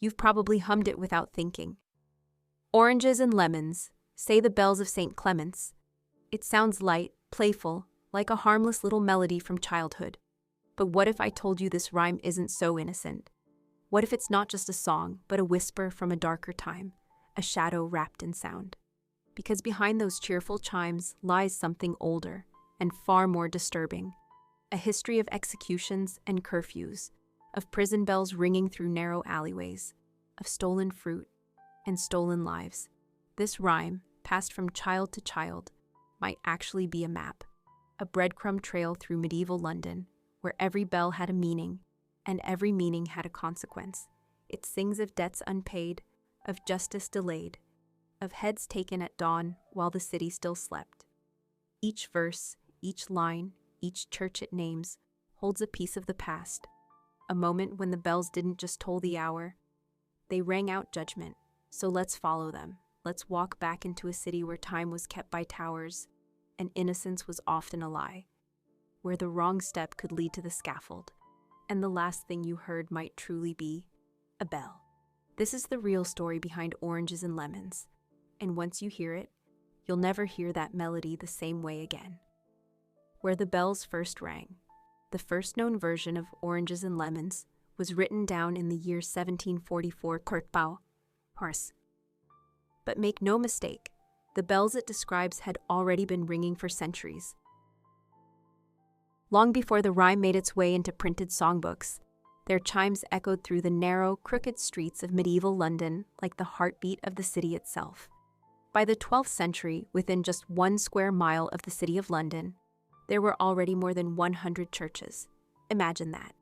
You've probably hummed it without thinking. Oranges and lemons, say the bells of St. Clement's. It sounds light, playful, like a harmless little melody from childhood. But what if I told you this rhyme isn't so innocent? What if it's not just a song, but a whisper from a darker time, a shadow wrapped in sound? Because behind those cheerful chimes lies something older and far more disturbing. A history of executions and curfews, of prison bells ringing through narrow alleyways, of stolen fruit and stolen lives. This rhyme, passed from child to child, might actually be a map, a breadcrumb trail through medieval London, where every bell had a meaning, and every meaning had a consequence. It sings of debts unpaid, of justice delayed, of heads taken at dawn while the city still slept. Each verse, each line, each church it names, holds a piece of the past, a moment when the bells didn't just toll the hour, they rang out judgment. So let's follow them. Let's walk back into a city where time was kept by towers, and innocence was often a lie, where the wrong step could lead to the scaffold, and the last thing you heard might truly be a bell. This is the real story behind Oranges and Lemons, and once you hear it, you'll never hear that melody the same way again. Where the bells first rang. The first known version of Oranges and Lemons was written down in the year 1744 Kortbau, horse. But make no mistake, the bells it describes had already been ringing for centuries. Long before the rhyme made its way into printed songbooks, their chimes echoed through the narrow, crooked streets of medieval London like the heartbeat of the city itself. By the 12th century, within just 1 square mile of the city of London, there were already more than 100 churches. Imagine that.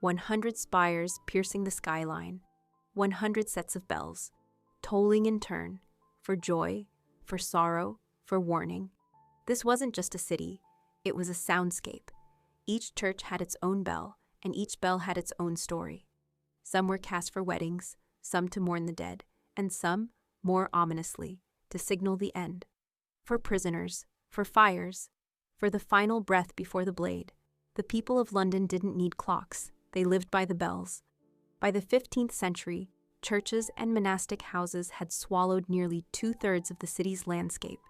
100 spires piercing the skyline, 100 sets of bells, tolling in turn, for joy, for sorrow, for warning. This wasn't just a city, it was a soundscape. Each church had its own bell, and each bell had its own story. Some were cast for weddings, some to mourn the dead, and some, more ominously, to signal the end. For prisoners, for fires, for the final breath before the blade. The people of London didn't need clocks, they lived by the bells. By the 15th century, churches and monastic houses had swallowed nearly 2/3 of the city's landscape.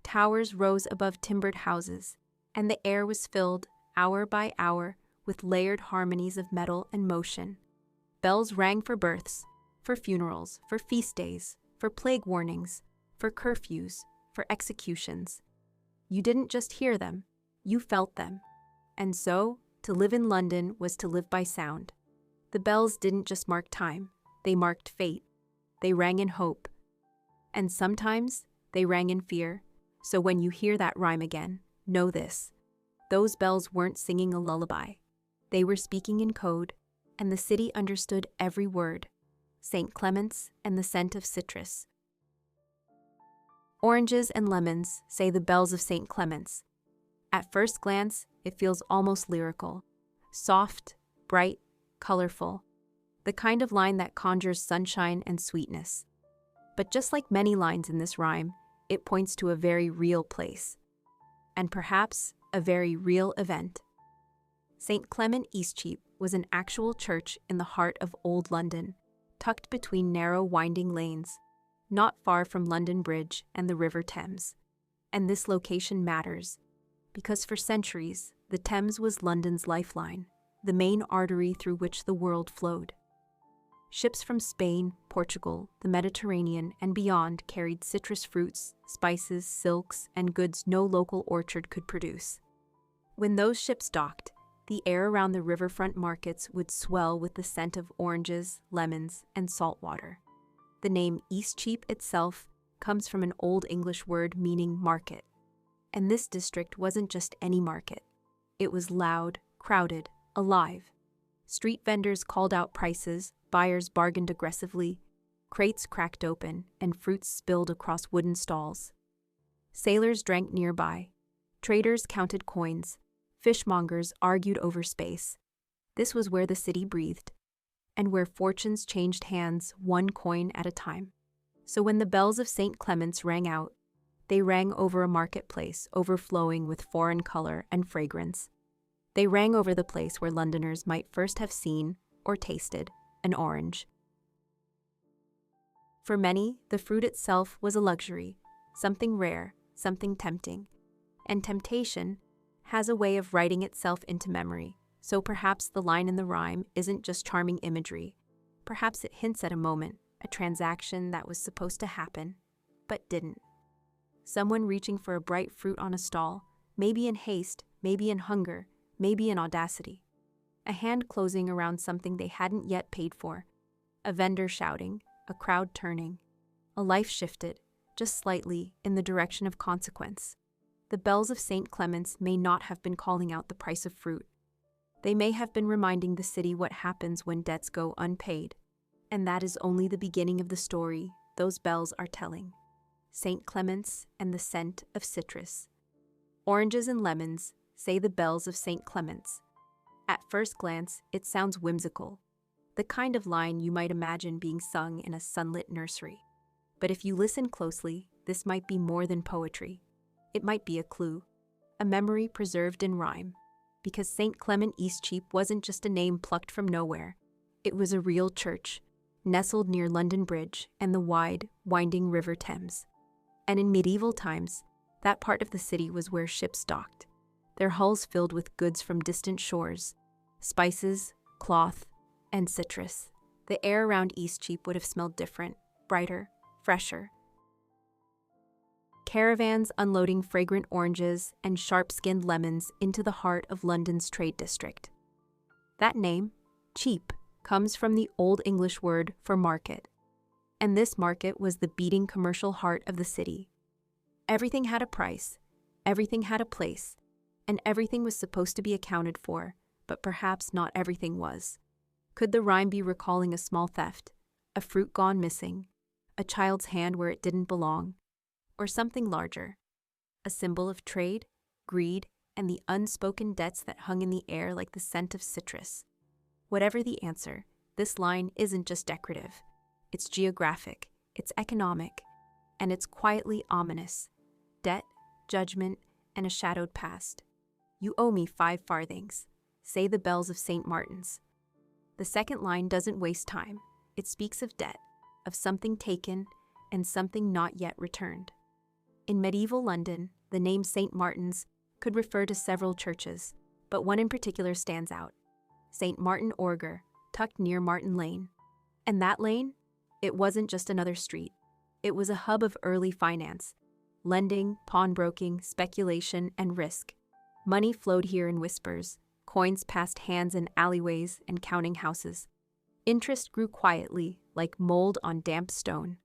Towers rose above timbered houses, and the air was filled, hour by hour, with layered harmonies of metal and motion. Bells rang for births, for funerals, for feast days, for plague warnings, for curfews, for executions. You didn't just hear them, you felt them. And so, to live in London was to live by sound. The bells didn't just mark time, they marked fate. They rang in hope. And sometimes, they rang in fear. So when you hear that rhyme again, know this. Those bells weren't singing a lullaby. They were speaking in code, and the city understood every word. St. Clement's and the scent of citrus. Oranges and lemons, say the bells of St. Clement's. At first glance, it feels almost lyrical. Soft, bright, colorful. The kind of line that conjures sunshine and sweetness. But just like many lines in this rhyme, it points to a very real place. And perhaps a very real event. St. Clement Eastcheap was an actual church in the heart of Old London, tucked between narrow winding lanes, not far from London Bridge and the River Thames. And this location matters, because for centuries, the Thames was London's lifeline, the main artery through which the world flowed. Ships from Spain, Portugal, the Mediterranean, and beyond carried citrus fruits, spices, silks, and goods no local orchard could produce. When those ships docked, the air around the riverfront markets would swell with the scent of oranges, lemons, and salt water. The name Eastcheap itself comes from an Old English word meaning market. And this district wasn't just any market. It was loud, crowded, alive. Street vendors called out prices, buyers bargained aggressively, crates cracked open, and fruits spilled across wooden stalls. Sailors drank nearby. Traders counted coins. Fishmongers argued over space. This was where the city breathed, and where fortunes changed hands 1 coin at a time. So when the bells of St. Clement's rang out, they rang over a marketplace overflowing with foreign color and fragrance. They rang over the place where Londoners might first have seen, or tasted, an orange. For many, the fruit itself was a luxury, something rare, something tempting. And temptation has a way of writing itself into memory, so perhaps the line in the rhyme isn't just charming imagery. Perhaps it hints at a moment, a transaction that was supposed to happen, but didn't. Someone reaching for a bright fruit on a stall, maybe in haste, maybe in hunger, maybe in audacity. A hand closing around something they hadn't yet paid for. A vendor shouting, a crowd turning. A life shifted, just slightly, in the direction of consequence. The bells of St. Clement's may not have been calling out the price of fruit. They may have been reminding the city what happens when debts go unpaid. And that is only the beginning of the story those bells are telling. St. Clement's and the scent of citrus. Oranges and lemons, say the bells of St. Clement's. At first glance, it sounds whimsical, the kind of line you might imagine being sung in a sunlit nursery. But if you listen closely, this might be more than poetry. It might be a clue, a memory preserved in rhyme, because St. Clement Eastcheap wasn't just a name plucked from nowhere. It was a real church, nestled near London Bridge and the wide, winding River Thames. And in medieval times, that part of the city was where ships docked, their hulls filled with goods from distant shores, spices, cloth, and citrus. The air around Eastcheap would have smelled different, brighter, fresher. Caravans unloading fragrant oranges and sharp-skinned lemons into the heart of London's trade district. That name, cheap, comes from the Old English word for market. And this market was the beating commercial heart of the city. Everything had a price, everything had a place, and everything was supposed to be accounted for, but perhaps not everything was. Could the rhyme be recalling a small theft, a fruit gone missing, a child's hand where it didn't belong, or something larger, a symbol of trade, greed, and the unspoken debts that hung in the air like the scent of citrus? Whatever the answer, this line isn't just decorative. It's geographic, it's economic, and it's quietly ominous. Debt, judgment, and a shadowed past. You owe me 5 farthings, say the bells of St. Martin's. The second line doesn't waste time. It speaks of debt, of something taken and something not yet returned. In medieval London, the name St. Martin's could refer to several churches, but one in particular stands out. St. Martin Orger, tucked near Martin Lane. And that lane? It wasn't just another street. It was a hub of early finance, lending, pawnbroking, speculation, and risk. Money flowed here in whispers. Coins passed hands in alleyways and counting houses. Interest grew quietly, like mold on damp stone.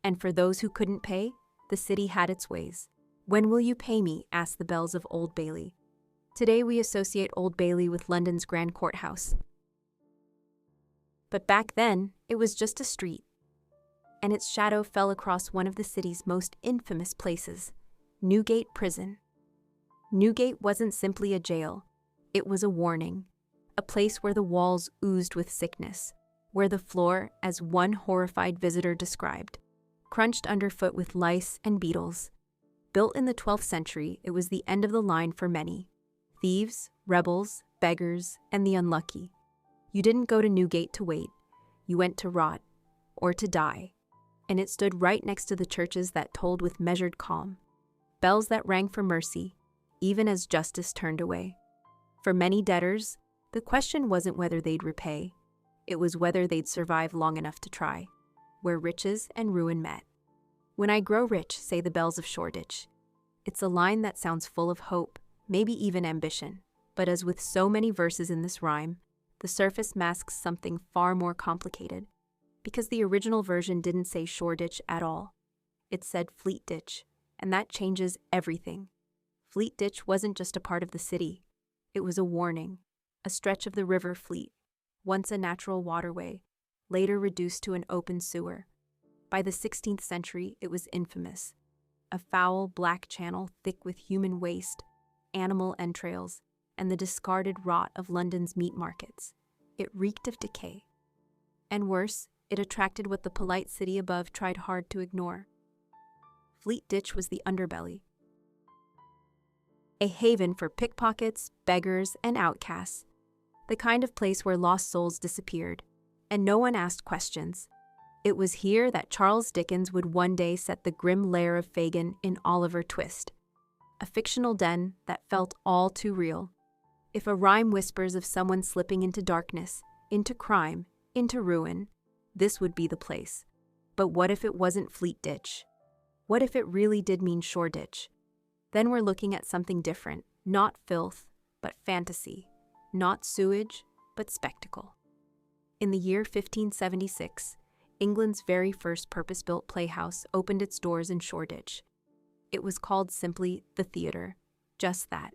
And for those who couldn't pay, the city had its ways. "When will you pay me?" asked the bells of Old Bailey. Today we associate Old Bailey with London's Grand Courthouse. But back then, it was just a street. And its shadow fell across one of the city's most infamous places, Newgate Prison. Newgate wasn't simply a jail. It was a warning, a place where the walls oozed with sickness, where the floor, as one horrified visitor described, crunched underfoot with lice and beetles. Built in the 12th century, it was the end of the line for many. Thieves, rebels, beggars, and the unlucky. You didn't go to Newgate to wait. You went to rot, or to die. And it stood right next to the churches that tolled with measured calm. Bells that rang for mercy, even as justice turned away. For many debtors, the question wasn't whether they'd repay. It was whether they'd survive long enough to try, where riches and ruin met. "When I grow rich," say the bells of Shoreditch. It's a line that sounds full of hope, maybe even ambition. But as with so many verses in this rhyme, the surface masks something far more complicated. Because the original version didn't say Shoreditch at all. It said Fleet Ditch, and that changes everything. Fleet Ditch wasn't just a part of the city. It was a warning, a stretch of the River Fleet, once a natural waterway, later reduced to an open sewer. By the 16th century, it was infamous. A foul, black channel thick with human waste, animal entrails, and the discarded rot of London's meat markets. It reeked of decay. And worse, it attracted what the polite city above tried hard to ignore. Fleet Ditch was the underbelly. A haven for pickpockets, beggars, and outcasts. The kind of place where lost souls disappeared, and no one asked questions. It was here that Charles Dickens would one day set the grim lair of Fagin in Oliver Twist, a fictional den that felt all too real. If a rhyme whispers of someone slipping into darkness, into crime, into ruin, this would be the place. But what if it wasn't Fleet Ditch? What if it really did mean Shoreditch? Then we're looking at something different, not filth, but fantasy, not sewage, but spectacle. In the year 1576, England's very first purpose-built playhouse opened its doors in Shoreditch. It was called simply the theatre. Just that,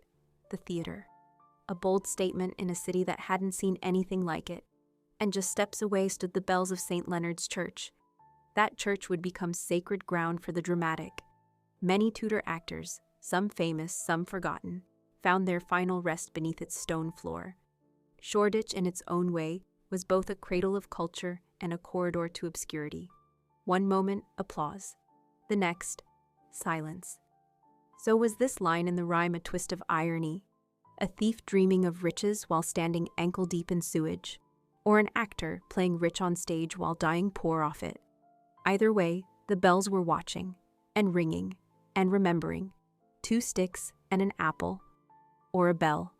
the theatre. A bold statement in a city that hadn't seen anything like it. And just steps away stood the bells of St. Leonard's Church. That church would become sacred ground for the dramatic. Many Tudor actors, some famous, some forgotten, found their final rest beneath its stone floor. Shoreditch, in its own way, was both a cradle of culture and a corridor to obscurity. One moment, applause. The next, silence. So was this line in the rhyme a twist of irony? A thief dreaming of riches while standing ankle-deep in sewage? Or an actor playing rich on stage while dying poor off it? Either way, the bells were watching, and ringing, and remembering. 2 sticks and an apple, or a bell.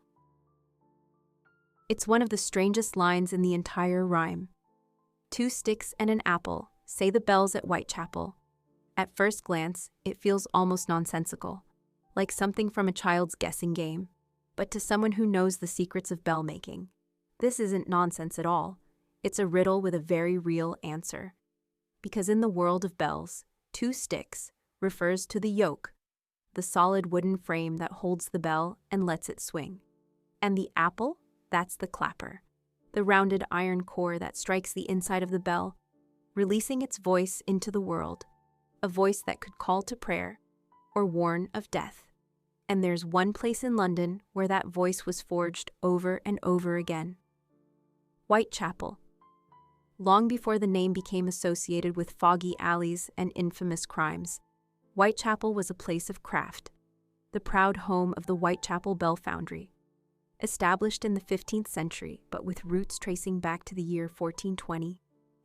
It's one of the strangest lines in the entire rhyme. 2 sticks and an apple, say the bells at Whitechapel. At first glance, it feels almost nonsensical, like something from a child's guessing game. But to someone who knows the secrets of bell making, this isn't nonsense at all. It's a riddle with a very real answer. Because in the world of bells, 2 sticks refers to the yoke, the solid wooden frame that holds the bell and lets it swing. And the apple, that's the clapper, the rounded iron core that strikes the inside of the bell, releasing its voice into the world, a voice that could call to prayer or warn of death. And there's one place in London where that voice was forged over and over again. Whitechapel. Long before the name became associated with foggy alleys and infamous crimes, Whitechapel was a place of craft, the proud home of the Whitechapel Bell Foundry. Established in the 15th century, but with roots tracing back to the year 1420,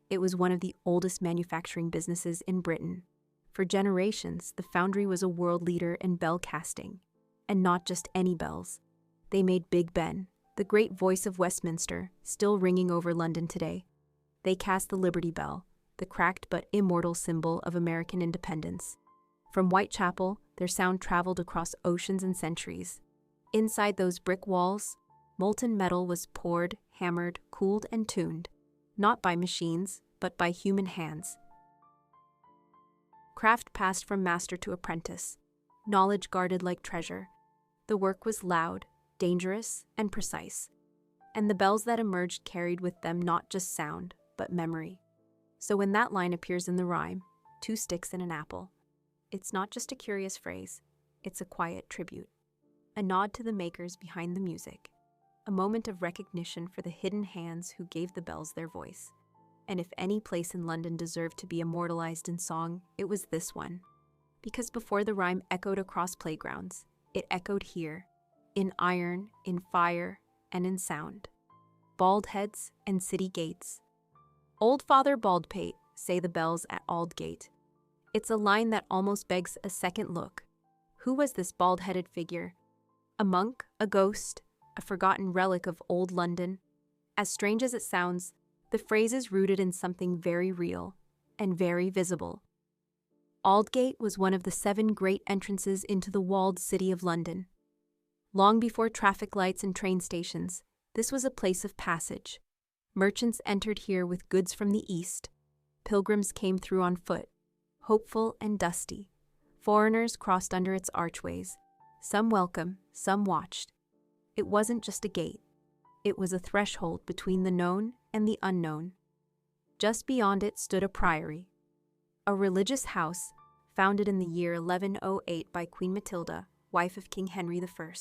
it was one of the oldest manufacturing businesses in Britain. For generations, the foundry was a world leader in bell casting. And not just any bells. They made Big Ben, the great voice of Westminster, still ringing over London today. They cast the Liberty Bell, the cracked but immortal symbol of American independence. From Whitechapel, their sound traveled across oceans and centuries. Inside those brick walls, molten metal was poured, hammered, cooled, and tuned, not by machines, but by human hands. Craft passed from master to apprentice, knowledge guarded like treasure. The work was loud, dangerous, and precise, and the bells that emerged carried with them not just sound, but memory. So when that line appears in the rhyme, 2 sticks and an apple, it's not just a curious phrase, it's a quiet tribute, a nod to the makers behind the music, a moment of recognition for the hidden hands who gave the bells their voice. And if any place in London deserved to be immortalized in song, it was this one. Because before the rhyme echoed across playgrounds, it echoed here, in iron, in fire, and in sound. Bald heads and city gates. Old Father Baldpate, say the bells at Aldgate. It's a line that almost begs a second look. Who was this bald-headed figure? A monk, a ghost, a forgotten relic of old London? As strange as it sounds, the phrase is rooted in something very real and very visible. Aldgate was one of the 7 great entrances into the walled city of London. Long before traffic lights and train stations, this was a place of passage. Merchants entered here with goods from the east. Pilgrims came through on foot, hopeful and dusty. Foreigners crossed under its archways. Some welcome, some watched. It wasn't just a gate. It was a threshold between the known and the unknown. Just beyond it stood a priory, a religious house founded in the year 1108 by Queen Matilda, wife of King Henry I.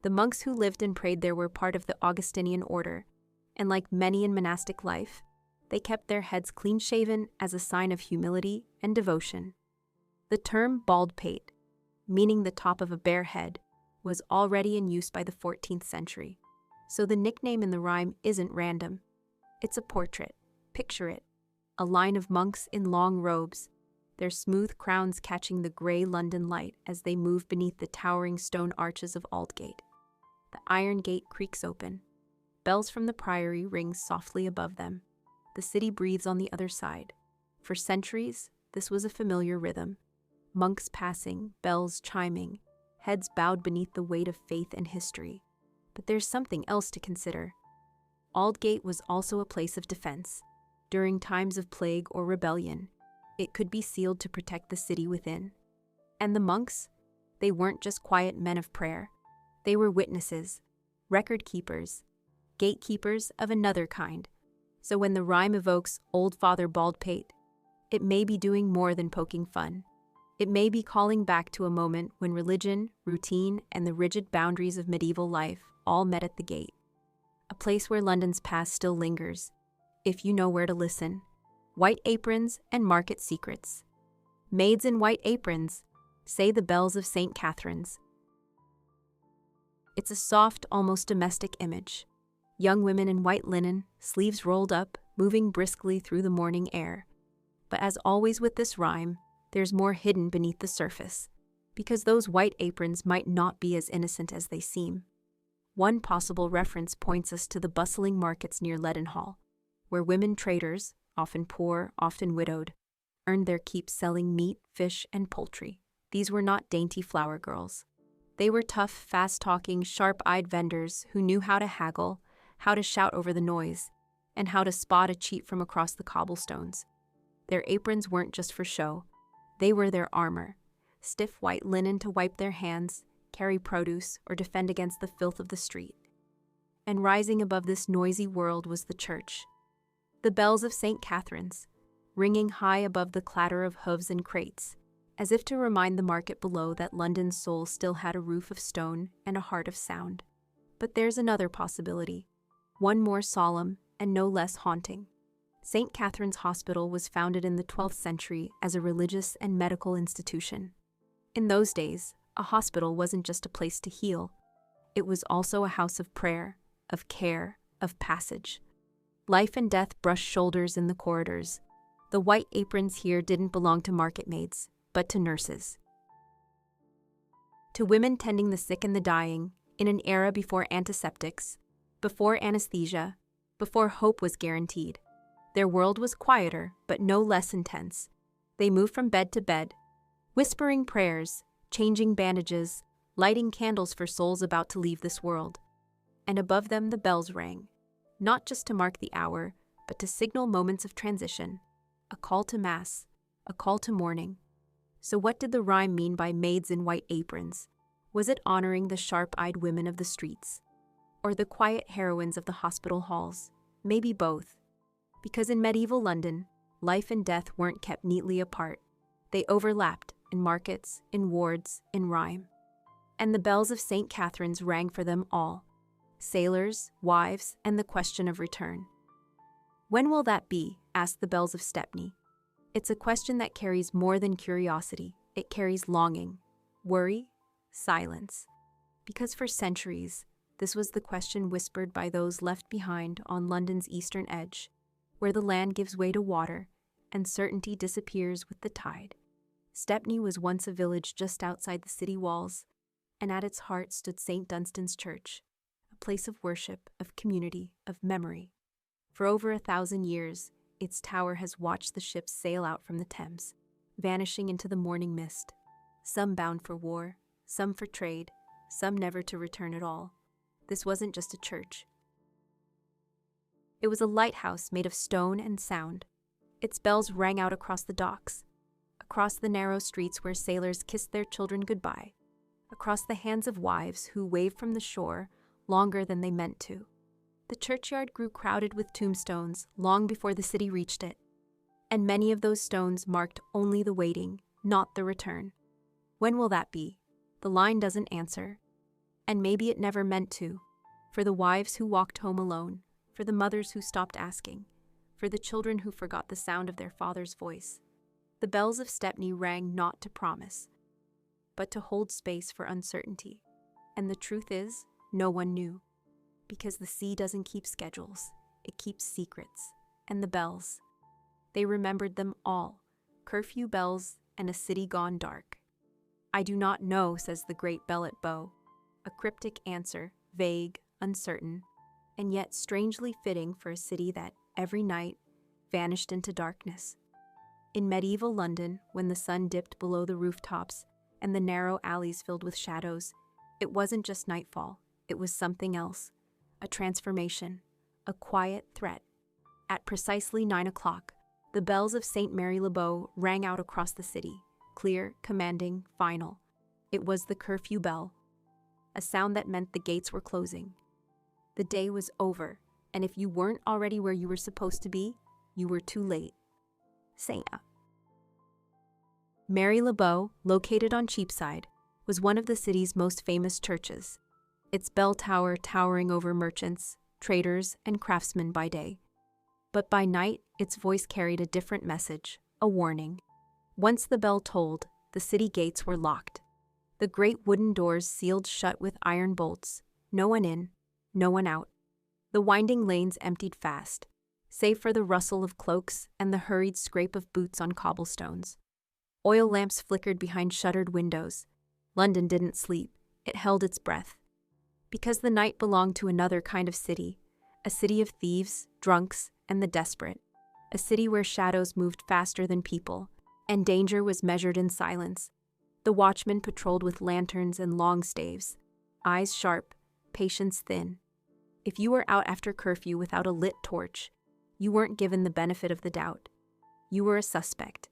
The monks who lived and prayed there were part of the Augustinian order, and like many in monastic life, they kept their heads clean-shaven as a sign of humility and devotion. The term baldpate, meaning the top of a bare head, was already in use by the 14th century, so the nickname in the rhyme isn't random. It's a portrait, Picture it, a line of monks in long robes, their smooth crowns catching the grey London light as they move beneath the towering stone arches of Aldgate. The iron gate creaks open. Bells from the priory ring softly above them. The city breathes on the other side. For centuries, this was a familiar rhythm. Monks passing, bells chiming, heads bowed beneath the weight of faith and history. But there's something else to consider. Aldgate was also a place of defense. During times of plague or rebellion, it could be sealed to protect the city within. And the monks? They weren't just quiet men of prayer. They were witnesses, record keepers, gatekeepers of another kind. So when the rhyme evokes Old Father Baldpate, it may be doing more than poking fun. It may be calling back to a moment when religion, routine, and the rigid boundaries of medieval life all met at the gate. A place where London's past still lingers, if you know where to listen. White aprons and market secrets. Maids in white aprons, say the bells of St. Catherine's. It's a soft, almost domestic image. Young women in white linen, sleeves rolled up, moving briskly through the morning air. But as always with this rhyme, there's more hidden beneath the surface, because those white aprons might not be as innocent as they seem. One possible reference points us to the bustling markets near Leadenhall, where women traders, often poor, often widowed, earned their keep selling meat, fish, and poultry. These were not dainty flower girls. They were tough, fast-talking, sharp-eyed vendors who knew how to haggle, how to shout over the noise, and how to spot a cheat from across the cobblestones. Their aprons weren't just for show. They were their armor, stiff white linen to wipe their hands, carry produce, or defend against the filth of the street. And rising above this noisy world was the church. The bells of St. Catherine's, ringing high above the clatter of hooves and crates, as if to remind the market below that London's soul still had a roof of stone and a heart of sound. But there's another possibility, one more solemn and no less haunting. St. Catherine's Hospital was founded in the 12th century as a religious and medical institution. In those days, a hospital wasn't just a place to heal. It was also a house of prayer, of care, of passage. Life and death brushed shoulders in the corridors. The white aprons here didn't belong to market maids, but to nurses. To women tending the sick and the dying, in an era before antiseptics, before anesthesia, before hope was guaranteed. Their world was quieter, but no less intense. They moved from bed to bed, whispering prayers, changing bandages, lighting candles for souls about to leave this world. And above them the bells rang, not just to mark the hour, but to signal moments of transition, a call to mass, a call to mourning. So what did the rhyme mean by maids in white aprons? Was it honoring the sharp-eyed women of the streets? Or the quiet heroines of the hospital halls? Maybe both. Because in medieval London, life and death weren't kept neatly apart. They overlapped in markets, in wards, in rhyme. And the bells of St. Catherine's rang for them all. Sailors, wives, and the question of return. When will that be? Asked the bells of Stepney. It's a question that carries more than curiosity. It carries longing, worry, silence. Because for centuries, this was the question whispered by those left behind on London's eastern edge, where the land gives way to water and certainty disappears with the tide. Stepney was once a village just outside the city walls, and at its heart stood St. Dunstan's Church, a place of worship, of community, of memory. For over 1,000 years, its tower has watched the ships sail out from the Thames, vanishing into the morning mist, some bound for war, some for trade, some never to return at all. This wasn't just a church. It was a lighthouse made of stone and sound. Its bells rang out across the docks, across the narrow streets where sailors kissed their children goodbye, across the hands of wives who waved from the shore longer than they meant to. The churchyard grew crowded with tombstones long before the city reached it, and many of those stones marked only the waiting, not the return. When will that be? The line doesn't answer, and maybe it never meant to, for the wives who walked home alone, for the mothers who stopped asking, for the children who forgot the sound of their father's voice. The bells of Stepney rang not to promise, but to hold space for uncertainty. And the truth is, no one knew. Because the sea doesn't keep schedules, it keeps secrets. and the bells. They remembered them all, curfew bells and a city gone dark. "I do not know," says the great bell at Bow, a cryptic answer, vague, uncertain, and yet strangely fitting for a city that, every night, vanished into darkness. In medieval London, when the sun dipped below the rooftops and the narrow alleys filled with shadows, it wasn't just nightfall, it was something else, a transformation, a quiet threat. At precisely 9 o'clock, the bells of St. Mary le Bow rang out across the city, clear, commanding, final. It was the curfew bell, a sound that meant the gates were closing. The day was over, and if you weren't already where you were supposed to be, you were too late. Saya. Mary le Bow, located on Cheapside, was one of the city's most famous churches, its bell tower towering over merchants, traders, and craftsmen by day. But by night, its voice carried a different message, a warning. Once the bell tolled, the city gates were locked. The great wooden doors sealed shut with iron bolts, no one in, no one out. The winding lanes emptied fast, save for the rustle of cloaks and the hurried scrape of boots on cobblestones. Oil lamps flickered behind shuttered windows. London didn't sleep, it held its breath. Because the night belonged to another kind of city, a city of thieves, drunks, and the desperate, a city where shadows moved faster than people, and danger was measured in silence. The watchmen patrolled with lanterns and long staves, eyes sharp, patience thin. If you were out after curfew without a lit torch, you weren't given the benefit of the doubt. You were a suspect,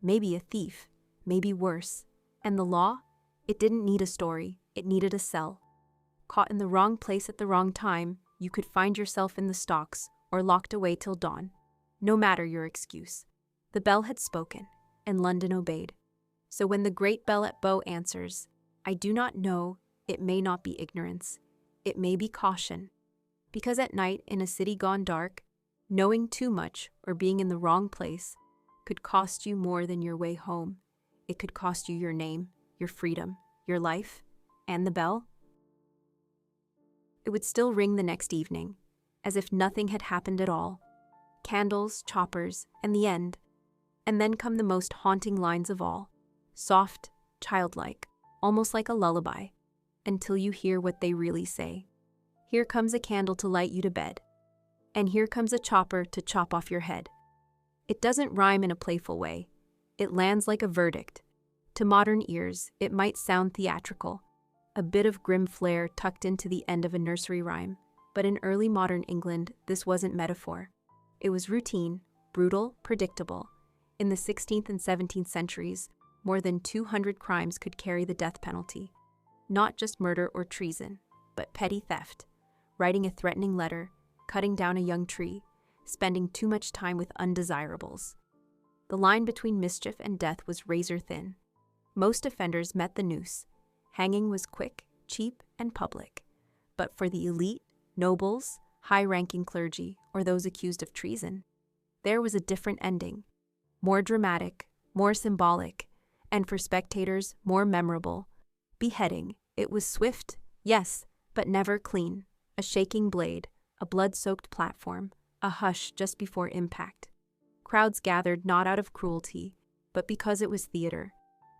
maybe a thief, maybe worse. And the law? It didn't need a story, it needed a cell. Caught in the wrong place at the wrong time, you could find yourself in the stocks or locked away till dawn. No matter your excuse. The bell had spoken, and London obeyed. So when the great bell at Bow answers, "I do not know," it may not be ignorance. It may be caution. Because at night, in a city gone dark, knowing too much or being in the wrong place could cost you more than your way home. It could cost you your name, your freedom, your life, and the bell. It would still ring the next evening, as if nothing had happened at all. Candles, choppers, and the end. And then come the most haunting lines of all. Soft, childlike, almost like a lullaby, until you hear what they really say. Here comes a candle to light you to bed. And here comes a chopper to chop off your head. It doesn't rhyme in a playful way. It lands like a verdict. To modern ears, it might sound theatrical, a bit of grim flair tucked into the end of a nursery rhyme. But in early modern England, this wasn't metaphor. It was routine, brutal, predictable. In the 16th and 17th centuries, more than 200 crimes could carry the death penalty. Not just murder or treason, but petty theft, writing a threatening letter, cutting down a young tree, spending too much time with undesirables. The line between mischief and death was razor thin. Most offenders met the noose. Hanging was quick, cheap, and public. But for the elite, nobles, high-ranking clergy, or those accused of treason, there was a different ending. More dramatic, more symbolic, and for spectators, more memorable. Beheading. It was swift, yes, but never clean. A shaking blade, a blood-soaked platform, a hush just before impact. Crowds gathered not out of cruelty, but because it was theater,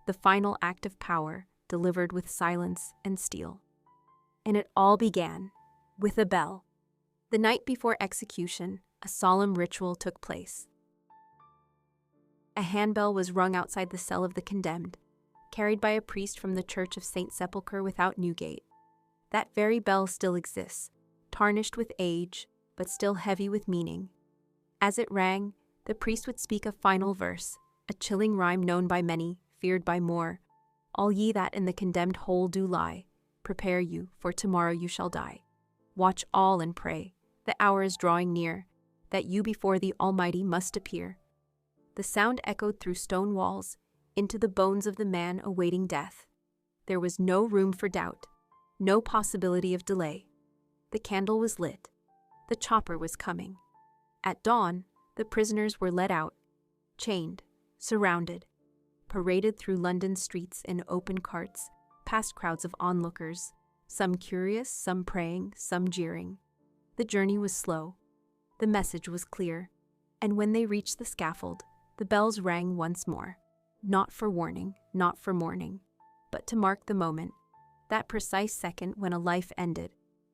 the final act of power delivered with silence and steel. And it all began with a bell. The night before execution, a solemn ritual took place. A handbell was rung outside the cell of the condemned, carried by a priest from the Church of St. Sepulchre without Newgate. That very bell still exists, tarnished with age, but still heavy with meaning. As it rang, the priest would speak a final verse, a chilling rhyme known by many, feared by more. All ye that in the condemned hole do lie, prepare you, for tomorrow you shall die. Watch all and pray, the hour is drawing near, that you before the Almighty must appear. The sound echoed through stone walls, into the bones of the man awaiting death. There was no room for doubt, no possibility of delay. The candle was lit. The chopper was coming. At dawn, the prisoners were led out, chained, surrounded, paraded through London's streets in open carts, past crowds of onlookers, some curious, some praying, some jeering. The journey was slow. The message was clear. And when they reached the scaffold, the bells rang once more, not for warning, not for mourning, but to mark the moment, that precise second when a life ended,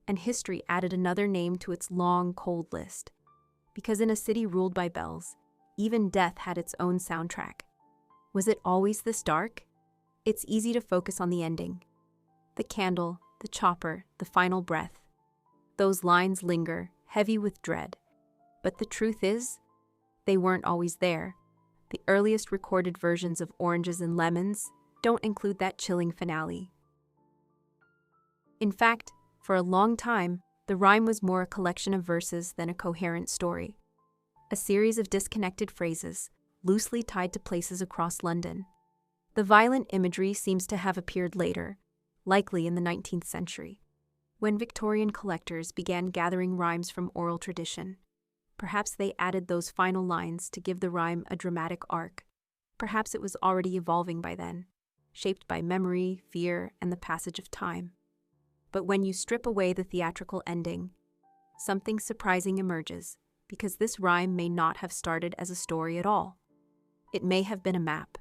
and history added another name to its long, cold list. Because in a city ruled by bells, even death had its own soundtrack. Was it always this dark? It's easy to focus on the ending. The candle, the chopper, the final breath. Those lines linger, heavy with dread. But the truth is, they weren't always there. The earliest recorded versions of Oranges and Lemons don't include that chilling finale. In fact, for a long time, the rhyme was more a collection of verses than a coherent story. A series of disconnected phrases, loosely tied to places across London. The violent imagery seems to have appeared later, likely in the 19th century, when Victorian collectors began gathering rhymes from oral tradition. Perhaps they added those final lines to give the rhyme a dramatic arc. Perhaps it was already evolving by then, shaped by memory, fear, and the passage of time. But when you strip away the theatrical ending, something surprising emerges, because this rhyme may not have started as a story at all. It may have been a map.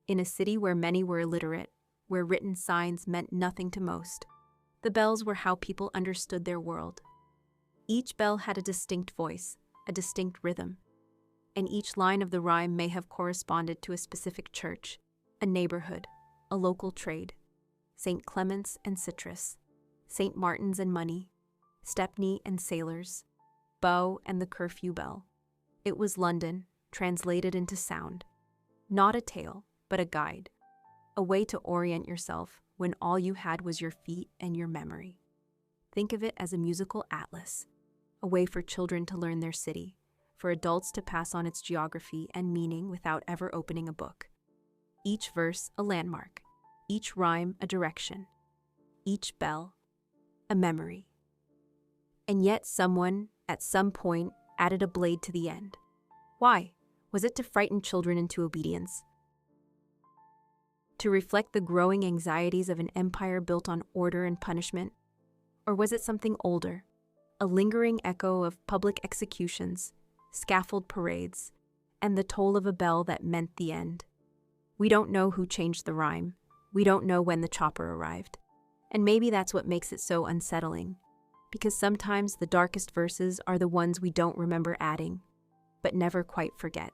In a city where many were illiterate, where written signs meant nothing to most, the bells were how people understood their world. Each bell had a distinct voice, a distinct rhythm, and each line of the rhyme may have corresponded to a specific church, a neighborhood, a local trade. St. Clement's and Citrus, St. Martin's and Money, Stepney and Sailors, Bow and the Curfew Bell. It was London, translated into sound. Not a tale, but a guide. A way to orient yourself when all you had was your feet and your memory. Think of it as a musical atlas, a way for children to learn their city, for adults to pass on its geography and meaning without ever opening a book. Each verse a landmark, each rhyme a direction, each bell a memory. And yet someone, at some point, added a blade to the end. Why? Was it to frighten children into obedience? To reflect the growing anxieties of an empire built on order and punishment? Or was it something older, a lingering echo of public executions, scaffold parades, and the toll of a bell that meant the end? We don't know who changed the rhyme. We don't know when the chopper arrived. And maybe that's what makes it so unsettling, because sometimes the darkest verses are the ones we don't remember adding, but never quite forget.